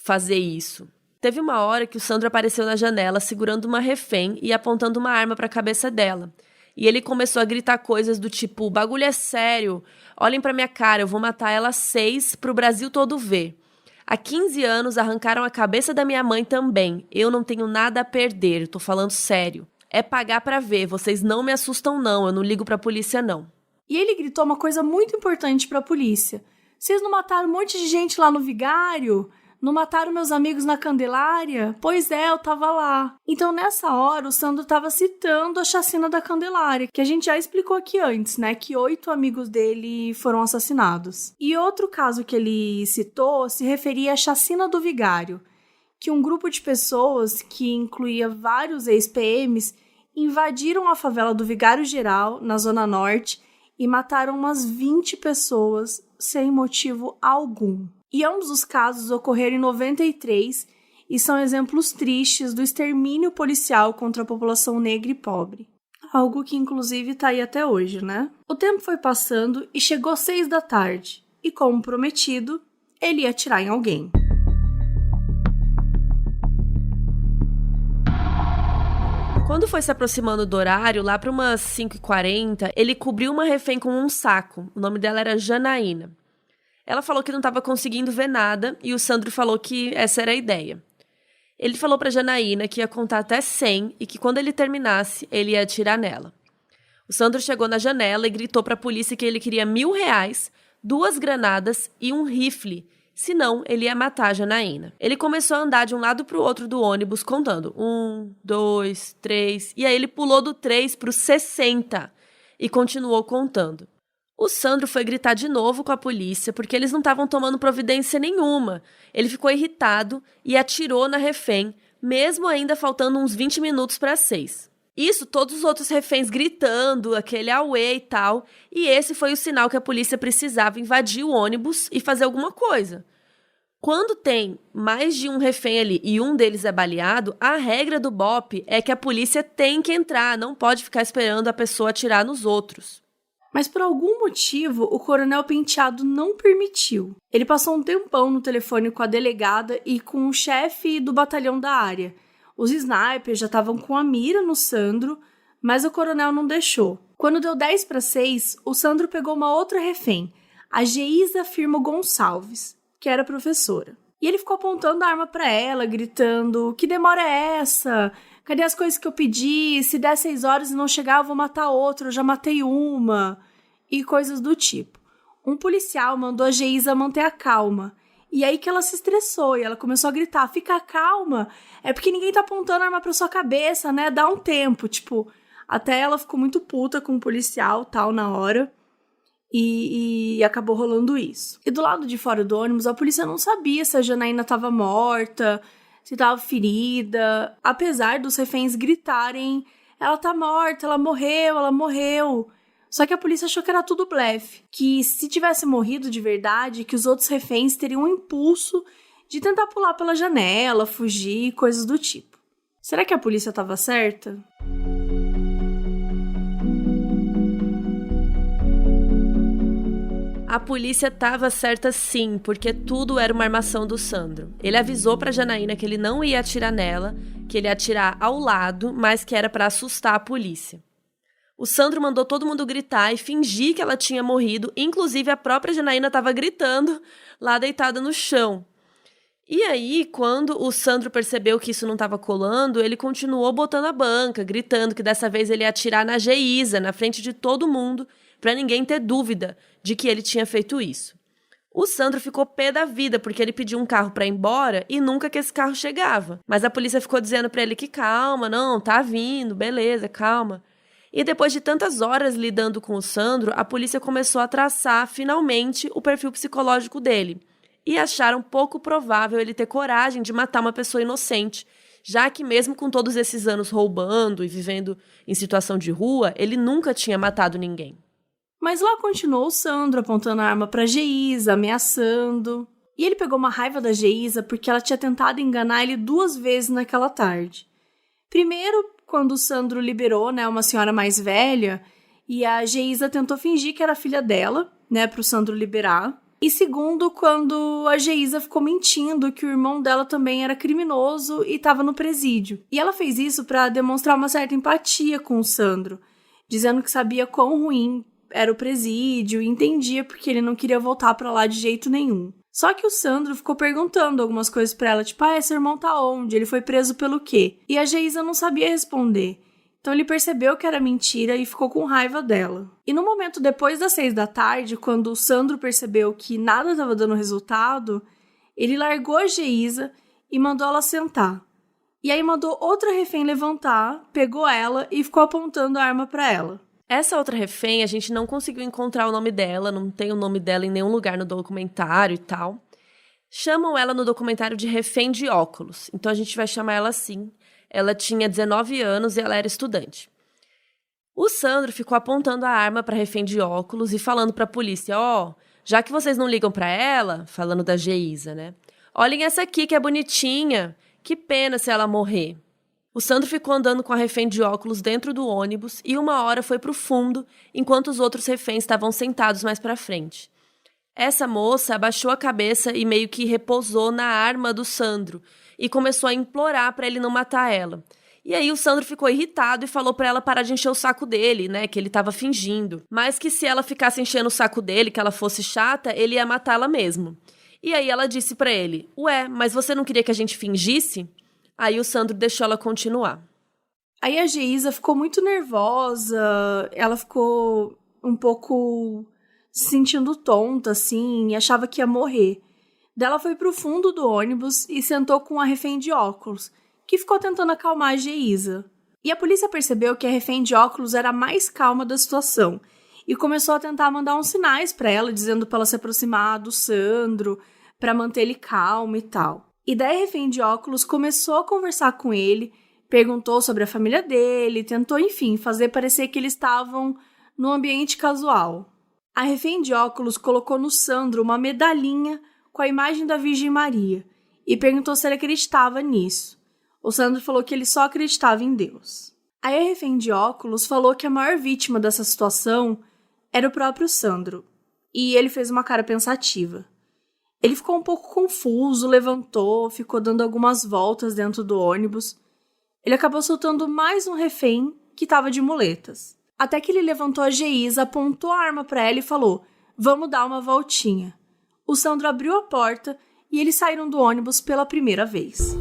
[SPEAKER 2] fazer isso. Teve uma hora que o Sandro apareceu na janela segurando uma refém e apontando uma arma para a cabeça dela. E ele começou a gritar coisas do tipo: o bagulho é sério, olhem para minha cara, eu vou matar ela às 6 para o Brasil todo ver. Há 15 anos arrancaram a cabeça da minha mãe também. Eu não tenho nada a perder, tô falando sério. É pagar pra ver, vocês não me assustam não, eu não ligo pra polícia não.
[SPEAKER 1] E ele gritou uma coisa muito importante pra polícia: vocês não mataram um monte de gente lá no Vigário? Não mataram meus amigos na Candelária? Pois é, eu tava lá. Então nessa hora o Sandro tava citando a chacina da Candelária, que a gente já explicou aqui antes, né? Que 8 amigos dele foram assassinados. E outro caso que ele citou se referia à chacina do Vigário, que um grupo de pessoas, que incluía vários ex-PMs, invadiram a favela do Vigário Geral, na Zona Norte, e mataram umas 20 pessoas sem motivo algum. E ambos os casos ocorreram em 93 e são exemplos tristes do extermínio policial contra a população negra e pobre. Algo que inclusive está aí até hoje, né? O tempo foi passando e chegou às 6 da tarde, e como prometido, ele ia atirar em alguém.
[SPEAKER 2] Quando foi se aproximando do horário, lá para umas 5h40, ele cobriu uma refém com um saco. O nome dela era Janaína. Ela falou que não estava conseguindo ver nada e o Sandro falou que essa era a ideia. Ele falou para Janaína que ia contar até 100 e que quando ele terminasse, ele ia atirar nela. O Sandro chegou na janela e gritou para a polícia que ele queria R$1.000, 2 granadas e um rifle. Senão, ele ia matar a Janaína. Ele começou a andar de um lado para o outro do ônibus, contando 1, 2, 3... E aí ele pulou do 3 para o 60 e continuou contando. O Sandro foi gritar de novo com a polícia porque eles não estavam tomando providência nenhuma. Ele ficou irritado e atirou na refém, mesmo ainda faltando uns 20 minutos para 6. Isso, todos os outros reféns gritando, aquele auê e tal, e esse foi o sinal que a polícia precisava invadir o ônibus e fazer alguma coisa. Quando tem mais de um refém ali e um deles é baleado, a regra do BOPE é que a polícia tem que entrar, não pode ficar esperando a pessoa atirar nos outros.
[SPEAKER 1] Mas por algum motivo, o Coronel Penteado não permitiu. Ele passou um tempão no telefone com a delegada e com o chefe do batalhão da área. Os snipers já estavam com a mira no Sandro, mas o coronel não deixou. Quando deu 10 para 6, o Sandro pegou uma outra refém, a Geisa Firmo Gonçalves, que era professora. E ele ficou apontando a arma para ela, gritando: "Que demora é essa? Cadê as coisas que eu pedi? Se der 6 horas e não chegar, eu vou matar outra, eu já matei uma." E coisas do tipo. Um policial mandou a Geisa manter a calma. E aí que ela se estressou e ela começou a gritar: "Fica calma, é porque ninguém tá apontando a arma pra sua cabeça, né? Dá um tempo." Tipo, até ela ficou muito puta com o policial, tal, na hora. E acabou rolando isso. E do lado de fora do ônibus, a polícia não sabia se a Janaína tava morta, se tava ferida. Apesar dos reféns gritarem: "Ela tá morta, ela morreu, ela morreu." Só que a polícia achou que era tudo blefe, que se tivesse morrido de verdade, que os outros reféns teriam um impulso de tentar pular pela janela, fugir, coisas do tipo. Será que a polícia estava certa?
[SPEAKER 2] A polícia estava certa sim, porque tudo era uma armação do Sandro. Ele avisou para Janaína que ele não ia atirar nela, que ele ia atirar ao lado, mas que era para assustar a polícia. O Sandro mandou todo mundo gritar e fingir que ela tinha morrido, inclusive a própria Janaína estava gritando lá deitada no chão. E aí, quando o Sandro percebeu que isso não estava colando, ele continuou botando a banca, gritando que dessa vez ele ia atirar na Geisa, na frente de todo mundo, para ninguém ter dúvida de que ele tinha feito isso. O Sandro ficou pé da vida porque ele pediu um carro para ir embora e nunca que esse carro chegava. Mas a polícia ficou dizendo para ele que calma, não, tá vindo, beleza, calma. E depois de tantas horas lidando com o Sandro, a polícia começou a traçar, finalmente, o perfil psicológico dele. E acharam pouco provável ele ter coragem de matar uma pessoa inocente, já que mesmo com todos esses anos roubando e vivendo em situação de rua, ele nunca tinha matado ninguém.
[SPEAKER 1] Mas lá continuou o Sandro apontando a arma pra Geisa, ameaçando. E ele pegou uma raiva da Geisa porque ela tinha tentado enganar ele 2 vezes naquela tarde. Primeiro, quando o Sandro liberou, né, uma senhora mais velha, e a Geisa tentou fingir que era filha dela, né, pro Sandro liberar. E segundo, quando a Geisa ficou mentindo que o irmão dela também era criminoso e estava no presídio. E ela fez isso para demonstrar uma certa empatia com o Sandro, dizendo que sabia quão ruim era o presídio e entendia porque ele não queria voltar para lá de jeito nenhum. Só que o Sandro ficou perguntando algumas coisas pra ela, tipo, seu irmão tá onde? Ele foi preso pelo quê? E a Geisa não sabia responder. Então ele percebeu que era mentira e ficou com raiva dela. E no momento depois das 6 da tarde, quando o Sandro percebeu que nada estava dando resultado, ele largou a Geisa e mandou ela sentar. E aí mandou outra refém levantar, pegou ela e ficou apontando a arma pra ela.
[SPEAKER 2] Essa outra refém, a gente não conseguiu encontrar o nome dela, não tem o nome dela em nenhum lugar no documentário e tal. Chamam ela no documentário de refém de óculos, então a gente vai chamar ela assim. Ela tinha 19 anos e ela era estudante. O Sandro ficou apontando a arma para refém de óculos e falando para a polícia, já que vocês não ligam para ela, falando da Geisa, né? Olhem essa aqui que é bonitinha, Que pena se ela morrer. O Sandro ficou andando com a refém de óculos dentro do ônibus e uma hora foi pro fundo, enquanto os outros reféns estavam sentados mais pra frente. Essa moça abaixou a cabeça e meio que repousou na arma do Sandro e começou a implorar pra ele não matar ela. E aí o Sandro ficou irritado e falou pra ela parar de encher o saco dele, né, que ele tava fingindo. Mas que se ela ficasse enchendo o saco dele, que ela fosse chata, ele ia matá-la mesmo. E aí ela disse pra ele, ué, mas você não queria que a gente fingisse? Aí o Sandro deixou ela continuar.
[SPEAKER 1] Aí a Geisa ficou muito nervosa, ela ficou um pouco se sentindo tonta, assim, e achava que ia morrer. Daí ela foi pro fundo do ônibus e sentou com a refém de óculos, que ficou tentando acalmar a Geisa. E a polícia percebeu que a refém de óculos era a mais calma da situação e começou a tentar mandar uns sinais pra ela, dizendo pra ela se aproximar do Sandro, pra manter ele calmo e tal. E daí a refém de óculos começou a conversar com ele, perguntou sobre a família dele, tentou, enfim, fazer parecer que eles estavam num ambiente casual. A refém de óculos colocou no Sandro uma medalhinha com a imagem da Virgem Maria e perguntou se ele acreditava nisso. O Sandro falou que ele só acreditava em Deus. Aí a refém de óculos falou que a maior vítima dessa situação era o próprio Sandro, e ele fez uma cara pensativa. Ele ficou um pouco confuso, levantou, ficou dando algumas voltas dentro do ônibus. Ele acabou soltando mais um refém que estava de muletas. Até que ele levantou a Geisa, apontou a arma para ela e falou, vamos dar uma voltinha. O Sandro abriu a porta e eles saíram do ônibus pela primeira vez.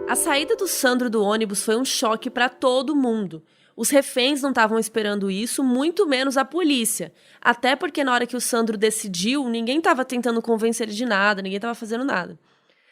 [SPEAKER 2] A saída do Sandro do ônibus foi um choque para todo mundo. Os reféns não estavam esperando isso, muito menos a polícia. Até porque na hora que o Sandro decidiu, ninguém estava tentando convencer ele de nada, ninguém estava fazendo nada.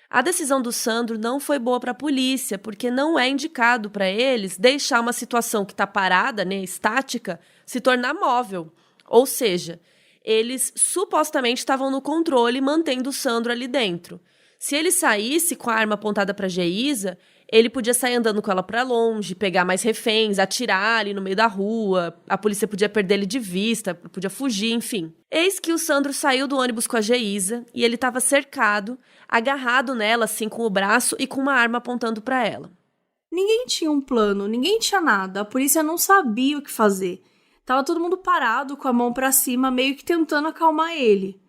[SPEAKER 2] A decisão do Sandro não foi boa para a polícia, porque não é indicado para eles deixar uma situação que está parada, né, estática, se tornar móvel. Ou seja, eles supostamente estavam no controle, mantendo o Sandro ali dentro. Se ele saísse com a arma apontada para Geisa, ele podia sair andando com ela para longe, pegar mais reféns, atirar ali no meio da rua, a polícia podia perder ele de vista, podia fugir, enfim. Eis que o Sandro saiu do ônibus com a Geisa e ele estava cercado, agarrado nela assim com o braço e com uma arma apontando para ela.
[SPEAKER 1] Ninguém tinha um plano, ninguém tinha nada, a polícia não sabia o que fazer. Tava todo mundo parado com a mão para cima, meio que tentando acalmar ele.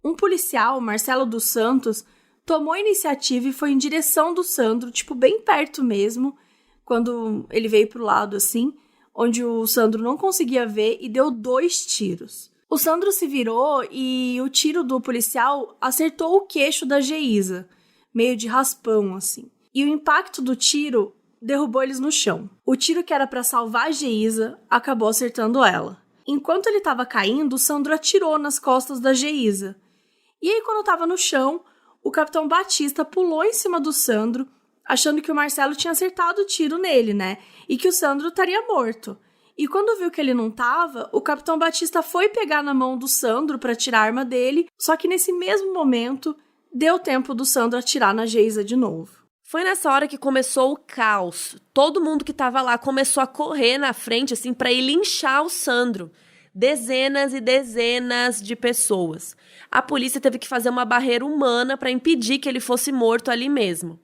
[SPEAKER 1] Um policial, Marcelo dos Santos, tomou a iniciativa e foi em direção do Sandro, tipo, bem perto mesmo, quando ele veio pro lado, assim, onde o Sandro não conseguia ver e deu 2 tiros. O Sandro se virou e o tiro do policial acertou o queixo da Geisa, meio de raspão, assim. E o impacto do tiro derrubou eles no chão. O tiro que era pra salvar a Geisa acabou acertando ela. Enquanto ele tava caindo, o Sandro atirou nas costas da Geisa. E aí, quando tava no chão, o capitão Batista pulou em cima do Sandro, achando que o Marcelo tinha acertado o tiro nele, né? E que o Sandro estaria morto. E quando viu que ele não tava, o capitão Batista foi pegar na mão do Sandro para tirar a arma dele, só que nesse mesmo momento, deu tempo do Sandro atirar na Geisa de novo.
[SPEAKER 2] Foi nessa hora que começou o caos. Todo mundo que tava lá começou a correr na frente, assim, pra ir linchar o Sandro. Dezenas e dezenas de pessoas. A polícia teve que fazer uma barreira humana para impedir que ele fosse morto ali mesmo.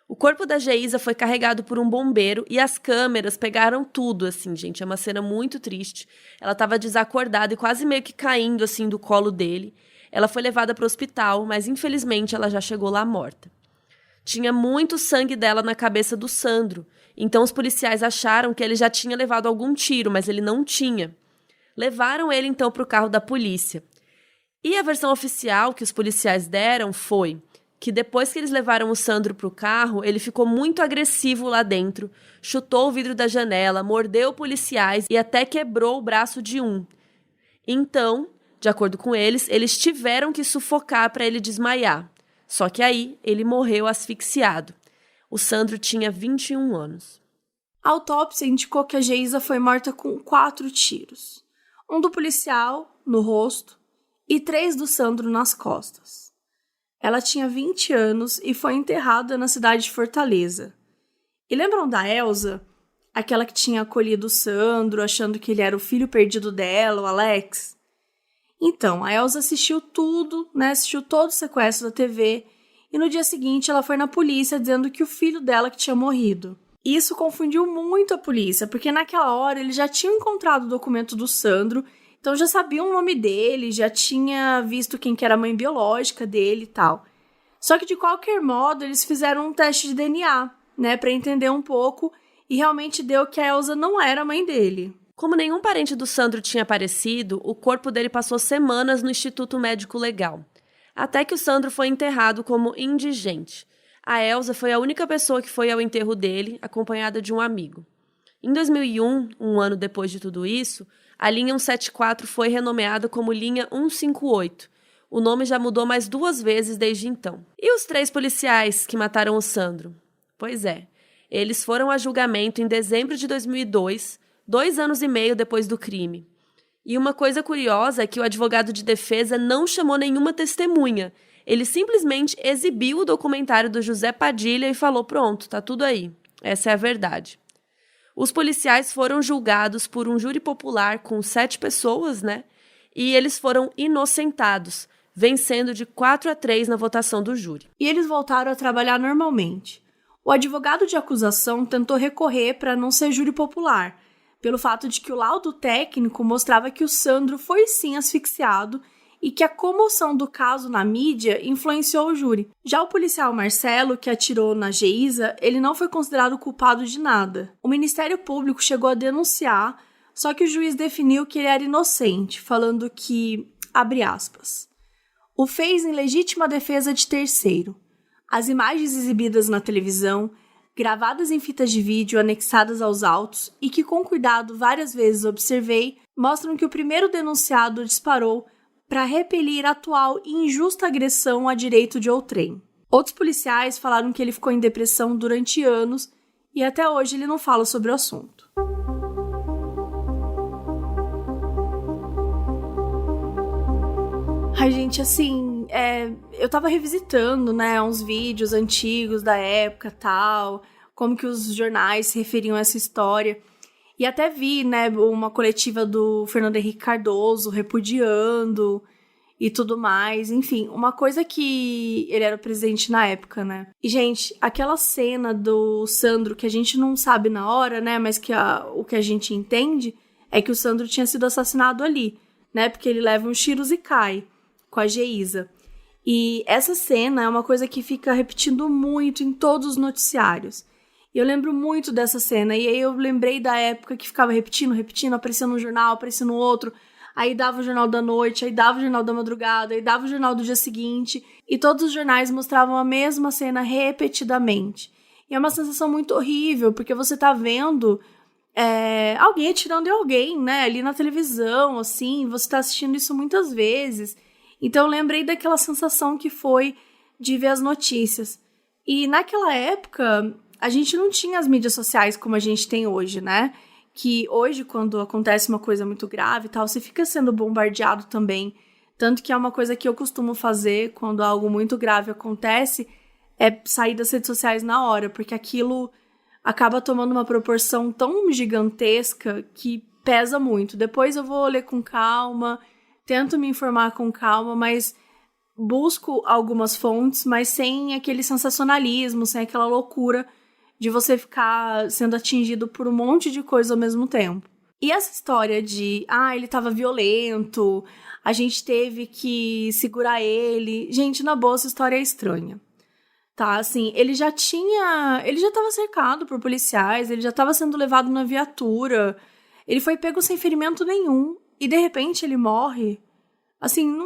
[SPEAKER 2] O corpo da Geisa foi carregado por um bombeiro e as câmeras pegaram tudo, assim, gente. É uma cena muito triste. Ela estava desacordada e quase meio que caindo, assim, do colo dele. Ela foi levada para o hospital, mas infelizmente ela já chegou lá morta. Tinha muito sangue dela na cabeça do Sandro, então os policiais acharam que ele já tinha levado algum tiro, mas ele não tinha. Levaram ele então para o carro da polícia. E a versão oficial que os policiais deram foi que depois que eles levaram o Sandro para o carro, ele ficou muito agressivo lá dentro, chutou o vidro da janela, mordeu policiais e até quebrou o braço de um. Então, de acordo com eles tiveram que sufocar para ele desmaiar. Só que aí ele morreu asfixiado. O Sandro tinha 21 anos.
[SPEAKER 1] A autópsia indicou que a Geisa foi morta com 4 tiros. Um do policial, no rosto, e 3 do Sandro nas costas. Ela tinha 20 anos e foi enterrada na cidade de Fortaleza. E lembram da Elsa? Aquela que tinha acolhido o Sandro, achando que ele era o filho perdido dela, o Alex? Então, a Elsa assistiu tudo, né? Assistiu todo o sequestro da TV e no dia seguinte ela foi na polícia dizendo que o filho dela que tinha morrido. Isso confundiu muito a polícia, porque naquela hora eles já tinham encontrado o documento do Sandro, então já sabiam o nome dele, já tinha visto quem que era a mãe biológica dele e tal. Só que de qualquer modo eles fizeram um teste de DNA, né, para entender um pouco e realmente deu que a Elsa não era a mãe dele.
[SPEAKER 2] Como nenhum parente do Sandro tinha aparecido, o corpo dele passou semanas no Instituto Médico Legal, até que o Sandro foi enterrado como indigente. A Elsa foi a única pessoa que foi ao enterro dele, acompanhada de um amigo. Em 2001, um ano depois de tudo isso, a linha 174 foi renomeada como linha 158. O nome já mudou mais 2 vezes desde então. E os 3 policiais que mataram o Sandro? Pois é, eles foram a julgamento em dezembro de 2002, 2 anos e meio depois do crime. E uma coisa curiosa é que o advogado de defesa não chamou nenhuma testemunha. Ele simplesmente exibiu o documentário do José Padilha e falou: pronto, tá tudo aí. Essa é a verdade. Os policiais foram julgados por um júri popular com 7 pessoas, né? E eles foram inocentados, vencendo de 4-3 na votação do júri.
[SPEAKER 1] E eles voltaram a trabalhar normalmente. O advogado de acusação tentou recorrer para não ser júri popular, pelo fato de que o laudo técnico mostrava que o Sandro foi sim asfixiado e que a comoção do caso na mídia influenciou o júri. Já o policial Marcelo, que atirou na Geisa, ele não foi considerado culpado de nada. O Ministério Público chegou a denunciar, só que o juiz definiu que ele era inocente, falando que, abre aspas, o fez em legítima defesa de terceiro. As imagens exibidas na televisão, gravadas em fitas de vídeo anexadas aos autos e que com cuidado várias vezes observei, mostram que o primeiro denunciado disparou para repelir a atual e injusta agressão a direito de outrem. Outros policiais falaram que ele ficou em depressão durante anos e até hoje ele não fala sobre o assunto. Ai, gente, assim, eu tava revisitando, né, uns vídeos antigos da época, tal, como que os jornais se referiam a essa história. E até vi, né, uma coletiva do Fernando Henrique Cardoso repudiando e tudo mais. Enfim, uma coisa que ele era o presidente na época, né? E, gente, aquela cena do Sandro que a gente não sabe na hora, né, mas que o que a gente entende é que o Sandro tinha sido assassinado ali, né, porque ele leva uns tiros e cai com a Geisa. E essa cena é uma coisa que fica repetindo muito em todos os noticiários. E eu lembro muito dessa cena, e aí eu lembrei da época que ficava repetindo, aparecia num jornal, aparecia no outro, aí dava o jornal da noite, aí dava o jornal da madrugada, aí dava o jornal do dia seguinte, e todos os jornais mostravam a mesma cena repetidamente. E é uma sensação muito horrível, porque você tá vendo alguém atirando em alguém, né, ali na televisão, assim, você tá assistindo isso muitas vezes. Então eu lembrei daquela sensação que foi de ver as notícias. E naquela época a gente não tinha as mídias sociais como a gente tem hoje, né? Que hoje, quando acontece uma coisa muito grave e tal, você fica sendo bombardeado também. Tanto que é uma coisa que eu costumo fazer quando algo muito grave acontece, é sair das redes sociais na hora, porque aquilo acaba tomando uma proporção tão gigantesca que pesa muito. Depois eu vou ler com calma, tento me informar com calma, mas busco algumas fontes, mas sem aquele sensacionalismo, sem aquela loucura de você ficar sendo atingido por um monte de coisa ao mesmo tempo. E essa história de, ele tava violento, a gente teve que segurar ele. Gente, na boa, essa história é estranha. Tá, assim, ele já tava cercado por policiais, ele já tava sendo levado na viatura, ele foi pego sem ferimento nenhum, e de repente ele morre. Assim,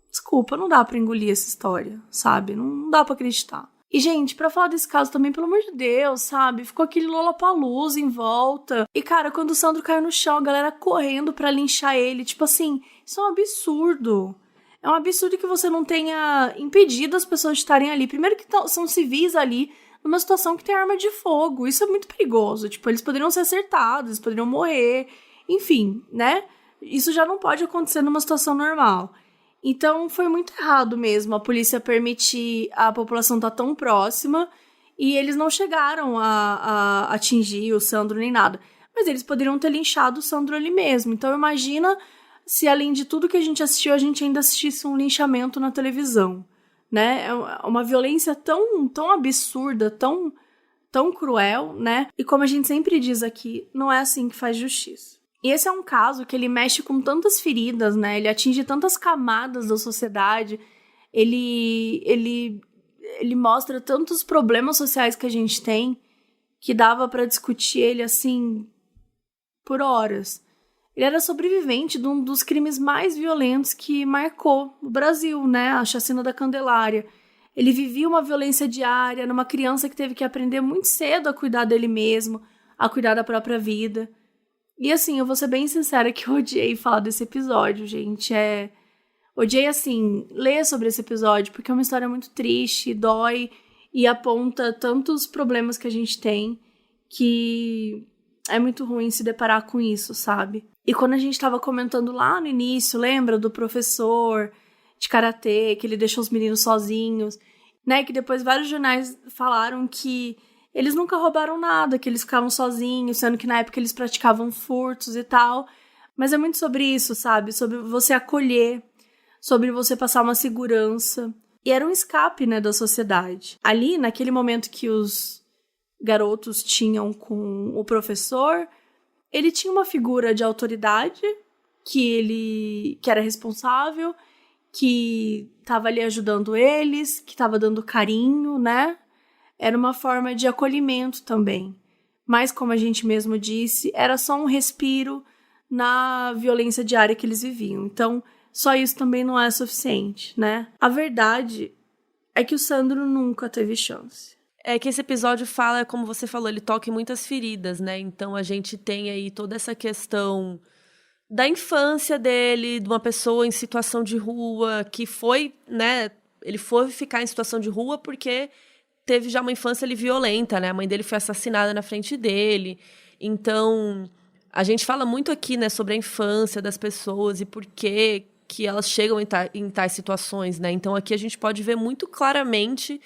[SPEAKER 1] desculpa, não dá pra engolir essa história, sabe? Não dá pra acreditar. E, gente, pra falar desse caso também, pelo amor de Deus, sabe? Ficou aquele Lollapalooza em volta. E, cara, quando o Sandro caiu no chão, a galera correndo pra linchar ele. Tipo assim, isso é um absurdo. É um absurdo que você não tenha impedido as pessoas de estarem ali. Primeiro que são civis ali, numa situação que tem arma de fogo. Isso é muito perigoso. Tipo, eles poderiam ser acertados, eles poderiam morrer. Enfim, né? Isso já não pode acontecer numa situação normal. Então, foi muito errado mesmo a polícia permitir a população estar tão próxima e eles não chegaram a atingir o Sandro nem nada. Mas eles poderiam ter linchado o Sandro ali mesmo. Então, imagina se além de tudo que a gente assistiu, a gente ainda assistisse um linchamento na televisão, né? É uma violência tão absurda, tão cruel, né? E como a gente sempre diz aqui, não é assim que faz justiça. E esse é um caso que ele mexe com tantas feridas, né? Ele atinge tantas camadas da sociedade, ele mostra tantos problemas sociais que a gente tem, que dava pra discutir ele, assim, por horas. Ele era sobrevivente de um dos crimes mais violentos que marcou o Brasil, né? A chacina da Candelária. Ele vivia uma violência diária numa criança que teve que aprender muito cedo a cuidar dele mesmo, a cuidar da própria vida. E assim, eu vou ser bem sincera que eu odiei falar desse episódio, gente. Odiei, assim, ler sobre esse episódio, porque é uma história muito triste, dói e aponta tantos problemas que a gente tem que é muito ruim se deparar com isso, sabe? E quando a gente tava comentando lá no início, lembra do professor de karatê, que ele deixou os meninos sozinhos, né? Que depois vários jornais falaram que eles nunca roubaram nada, que eles ficavam sozinhos, sendo que na época eles praticavam furtos e tal. Mas é muito sobre isso, sabe? Sobre você acolher, sobre você passar uma segurança. E era um escape, né, da sociedade. Ali, naquele momento que os garotos tinham com o professor, ele tinha uma figura de autoridade que era responsável, que estava ali ajudando eles, que estava dando carinho, né? Era uma forma de acolhimento também. Mas, como a gente mesmo disse, era só um respiro na violência diária que eles viviam. Então, só isso também não é suficiente, né? A verdade é que o Sandro nunca teve chance.
[SPEAKER 2] É que esse episódio fala, como você falou, ele toca em muitas feridas, né? Então a gente tem aí toda essa questão da infância dele, de uma pessoa em situação de rua, que foi, né? Ele foi ficar em situação de rua porque teve já uma infância ali violenta, né? A mãe dele foi assassinada na frente dele. Então, a gente fala muito aqui, né, sobre a infância das pessoas e por que elas chegam em tais situações, né? Então, aqui a gente pode ver muito claramente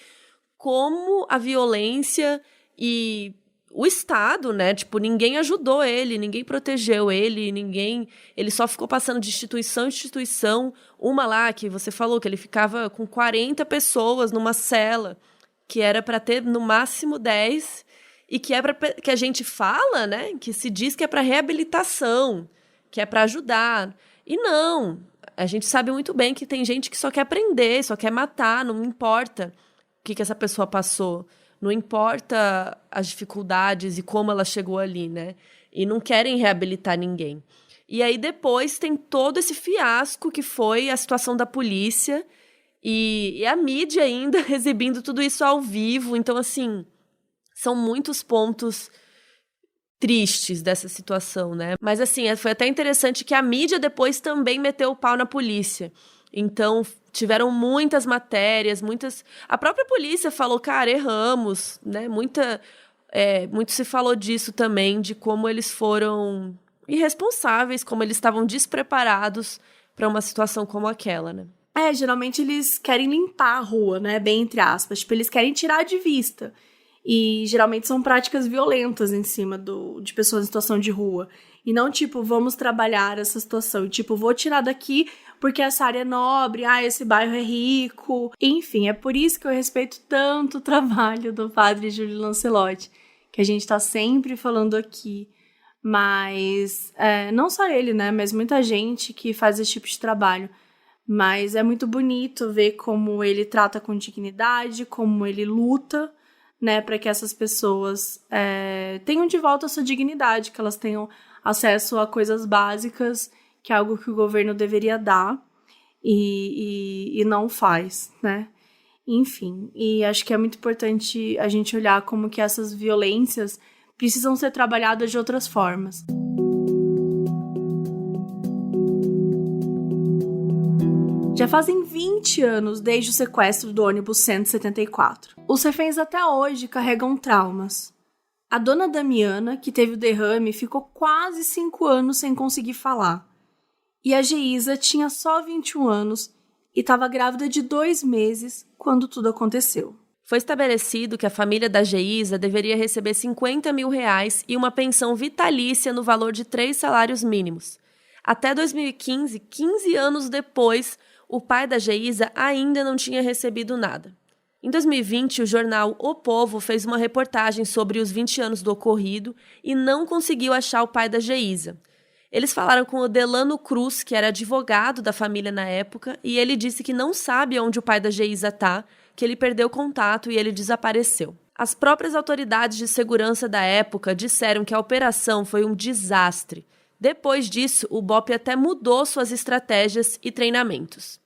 [SPEAKER 2] como a violência e o Estado, né? Tipo, ninguém ajudou ele, ninguém protegeu ele, ele só ficou passando de instituição em instituição. Uma lá que você falou que ele ficava com 40 pessoas numa cela, que era para ter no máximo 10, e que que a gente fala, né? Que se diz que é para reabilitação, que é para ajudar. E não, a gente sabe muito bem que tem gente que só quer prender, só quer matar, não importa o que essa pessoa passou. Não importa as dificuldades e como ela chegou ali, né? E não querem reabilitar ninguém. E aí depois tem todo esse fiasco que foi a situação da polícia e a mídia ainda exibindo tudo isso ao vivo. Então, assim, são muitos pontos tristes dessa situação, né? Mas, assim, foi até interessante que a mídia depois também meteu o pau na polícia. Então, tiveram muitas matérias, A própria polícia falou, cara, erramos, né? Muito se falou disso também, de como eles foram irresponsáveis, como eles estavam despreparados para uma situação como aquela, né?
[SPEAKER 1] Geralmente eles querem limpar a rua, né? Bem entre aspas. Tipo, eles querem tirar de vista. E geralmente são práticas violentas em cima de pessoas em situação de rua. E não, tipo, vamos trabalhar essa situação. Tipo, vou tirar daqui porque essa área é nobre, esse bairro é rico. Enfim, é por isso que eu respeito tanto o trabalho do padre Júlio Lancelotti, que a gente tá sempre falando aqui. Mas, não só ele, né? Mas muita gente que faz esse tipo de trabalho. Mas é muito bonito ver como ele trata com dignidade, como ele luta, né, para que essas pessoas tenham de volta a sua dignidade, que elas tenham acesso a coisas básicas, que é algo que o governo deveria dar e não faz, né? Enfim, e acho que é muito importante a gente olhar como que essas violências precisam ser trabalhadas de outras formas. Já fazem 20 anos desde o sequestro do ônibus 174. Os reféns até hoje carregam traumas. A dona Damiana, que teve o derrame, ficou quase 5 anos sem conseguir falar. E a Geisa tinha só 21 anos e estava grávida de 2 meses quando tudo aconteceu.
[SPEAKER 2] Foi estabelecido que a família da Geisa deveria receber R$50 mil e uma pensão vitalícia no valor de 3 salários mínimos. Até 2015, 15 anos depois, o pai da Geisa ainda não tinha recebido nada. Em 2020, o jornal O Povo fez uma reportagem sobre os 20 anos do ocorrido e não conseguiu achar o pai da Geisa. Eles falaram com o Delano Cruz, que era advogado da família na época, e ele disse que não sabe onde o pai da Geisa está, que ele perdeu contato e ele desapareceu. As próprias autoridades de segurança da época disseram que a operação foi um desastre. Depois disso, o BOPE até mudou suas estratégias e treinamentos.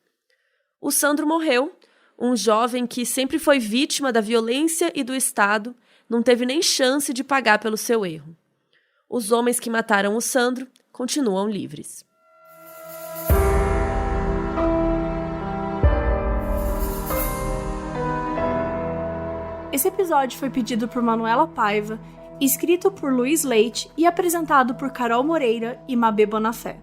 [SPEAKER 2] O Sandro morreu, um jovem que sempre foi vítima da violência e do Estado, não teve nem chance de pagar pelo seu erro. Os homens que mataram o Sandro continuam livres.
[SPEAKER 1] Esse episódio foi pedido por Manuela Paiva, escrito por Luiz Leite e apresentado por Carol Moreira e Mabê Bonafé.